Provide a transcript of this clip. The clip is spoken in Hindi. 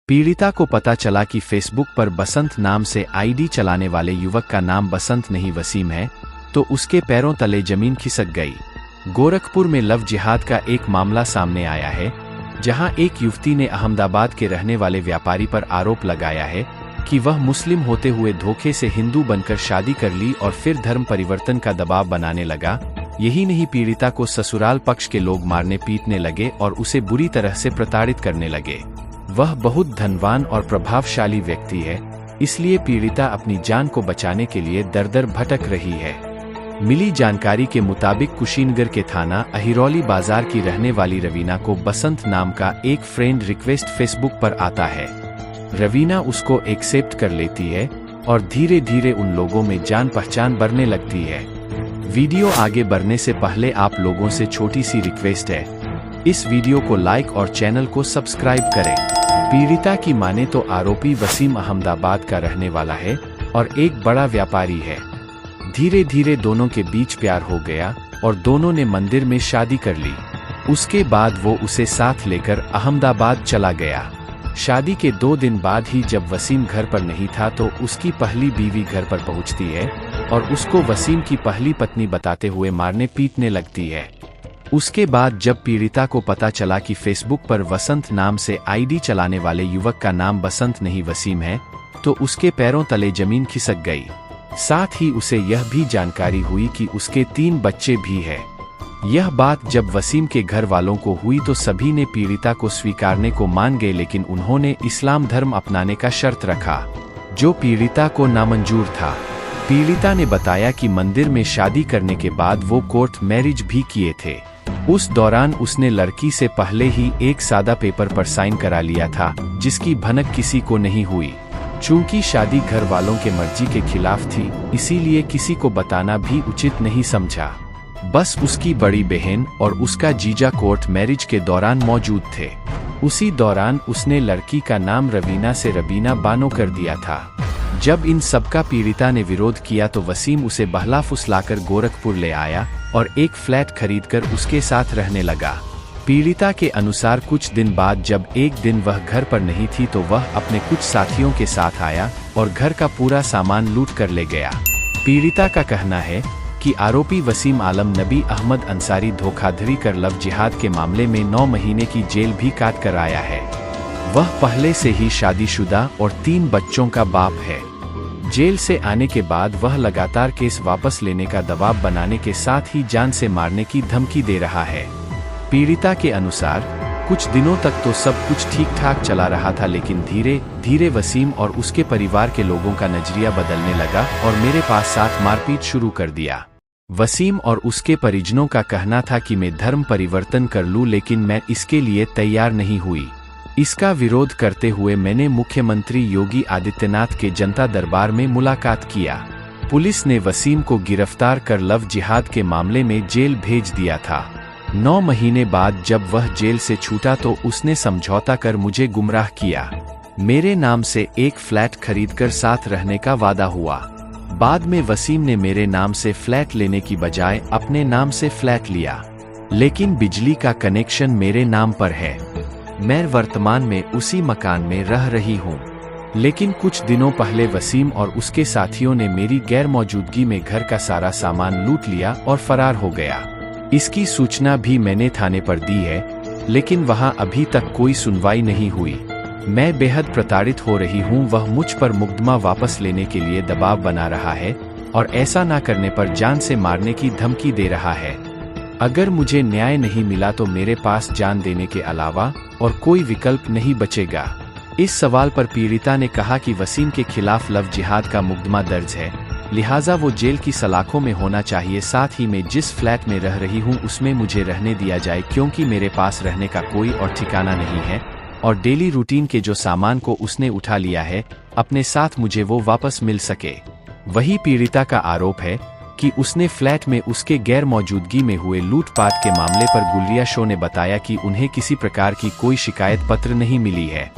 पीड़िता को पता चला कि फेसबुक पर बसंत नाम से आईडी चलाने वाले युवक का नाम बसंत नहीं वसीम है, तो उसके पैरों तले जमीन खिसक गई। गोरखपुर में लव जिहाद का एक मामला सामने आया है, जहां एक युवती ने अहमदाबाद के रहने वाले व्यापारी पर आरोप लगाया है कि वह मुस्लिम होते हुए धोखे से हिंदू बनकर शादी कर ली और फिर धर्म परिवर्तन का दबाव बनाने लगा। यही नहीं, पीड़िता को ससुराल पक्ष के लोग मारने पीटने लगे और उसे बुरी तरह से प्रताड़ित करने लगे। वह बहुत धनवान और प्रभावशाली व्यक्ति है, इसलिए पीड़िता अपनी जान को बचाने के लिए दर-दर भटक रही है। मिली जानकारी के मुताबिक कुशीनगर के थाना अहिरौली बाजार की रहने वाली रवीना को बसंत नाम का एक फ्रेंड रिक्वेस्ट फेसबुक पर आता है। रवीना उसको एक्सेप्ट कर लेती है और धीरे धीरे उन लोगों में जान पहचान बढ़ने लगती है। वीडियो आगे बढ़ने से पहले आप लोगों से छोटी सी रिक्वेस्ट है, इस वीडियो को लाइक और चैनल को सब्सक्राइब करें। पीड़िता की माने तो आरोपी वसीम अहमदाबाद का रहने वाला है और एक बड़ा व्यापारी है। धीरे धीरे दोनों के बीच प्यार हो गया और दोनों ने मंदिर में शादी कर ली। उसके बाद वो उसे साथ लेकर अहमदाबाद चला गया। शादी के 2 दिन बाद ही जब वसीम घर पर नहीं था तो उसकी पहली बीवी घर पर पहुंचती है और उसको वसीम की पहली पत्नी बताते हुए मारने पीटने लगती है। उसके बाद जब पीड़िता को पता चला कि फेसबुक पर बसंत नाम से आईडी चलाने वाले युवक का नाम बसंत नहीं वसीम है, तो उसके पैरों तले जमीन खिसक गई। साथ ही उसे यह भी जानकारी हुई कि उसके 3 बच्चे भी हैं। यह बात जब वसीम के घर वालों को हुई तो सभी ने पीड़िता को स्वीकारने को मान गए, लेकिन उन्होंने इस्लाम धर्म अपनाने का शर्त रखा, जो पीड़िता को नामंजूर था। पीड़िता ने बताया कि मंदिर में शादी करने के बाद वो कोर्ट मैरिज भी किए थे। उस दौरान उसने लड़की से पहले ही एक सादा पेपर पर साइन करा लिया था, जिसकी भनक किसी को नहीं हुई। चूंकि शादी घर वालों के मर्जी के खिलाफ थी, इसीलिए किसी को बताना भी उचित नहीं समझा। बस उसकी बड़ी बहन और उसका जीजा कोर्ट मैरिज के दौरान मौजूद थे। उसी दौरान उसने लड़की का नाम रवीना से रबीना बानो कर दिया था। जब इन सबका पीड़िता ने विरोध किया तो वसीम उसे बहला फुसलाकर गोरखपुर ले आया और एक फ्लैट खरीदकर उसके साथ रहने लगा। पीड़िता के अनुसार कुछ दिन बाद जब एक दिन वह घर पर नहीं थी तो वह अपने कुछ साथियों के साथ आया और घर का पूरा सामान लूट कर ले गया। पीड़िता का कहना है कि आरोपी वसीम आलम नबी अहमद अंसारी धोखाधड़ी कर लव जिहाद के मामले में 9 महीने की जेल भी काट कर आया है। वह पहले से ही शादीशुदा और 3 बच्चों का बाप है। जेल से आने के बाद वह लगातार केस वापस लेने का दबाव बनाने के साथ ही जान से मारने की धमकी दे रहा है। पीड़िता के अनुसार कुछ दिनों तक तो सब कुछ ठीक ठाक चला रहा था, लेकिन धीरे धीरे वसीम और उसके परिवार के लोगों का नजरिया बदलने लगा और मेरे पास साथ मारपीट शुरू कर दिया। वसीम और उसके परिजनों का कहना था कि मैं धर्म परिवर्तन कर लूं, लेकिन मैं इसके लिए तैयार नहीं हुई। इसका विरोध करते हुए मैंने मुख्यमंत्री योगी आदित्यनाथ के जनता दरबार में मुलाकात किया। पुलिस ने वसीम को गिरफ्तार कर लव जिहाद के मामले में जेल भेज दिया था। 9 महीने बाद जब वह जेल से छूटा तो उसने समझौता कर मुझे गुमराह किया। मेरे नाम से एक फ्लैट खरीदकर साथ रहने का वादा हुआ। बाद में वसीम ने मेरे नाम से फ्लैट लेने की बजाय अपने नाम से फ्लैट लिया, लेकिन बिजली का कनेक्शन मेरे नाम पर है। मैं वर्तमान में उसी मकान में रह रही हूँ, लेकिन कुछ दिनों पहले वसीम और उसके साथियों ने मेरी गैर मौजूदगी में घर का सारा सामान लूट लिया और फरार हो गया। इसकी सूचना भी मैंने थाने पर दी है, लेकिन वहां अभी तक कोई सुनवाई नहीं हुई। मैं बेहद प्रताड़ित हो रही हूं। वह मुझ पर मुकदमा वापस लेने के लिए दबाव बना रहा है और ऐसा ना करने पर जान से मारने की धमकी दे रहा है। अगर मुझे न्याय नहीं मिला तो मेरे पास जान देने के अलावा और कोई विकल्प नहीं बचेगा। इस सवाल पर पीड़िता ने कहा कि वसीम के खिलाफ लव जिहाद का मुकदमा दर्ज है, लिहाजा वो जेल की सलाखों में होना चाहिए। साथ ही मैं जिस फ्लैट में रह रही हूँ उसमें मुझे रहने दिया जाए, क्योंकि मेरे पास रहने का कोई और ठिकाना नहीं है और डेली रूटीन के जो सामान को उसने उठा लिया है अपने साथ मुझे वो वापस मिल सके। वही पीड़िता का आरोप है कि उसने फ्लैट में उसके गैर मौजूदगी में हुए लूटपाट के मामले पर गुलिया शो ने बताया कि उन्हें किसी प्रकार की कोई शिकायत पत्र नहीं मिली है।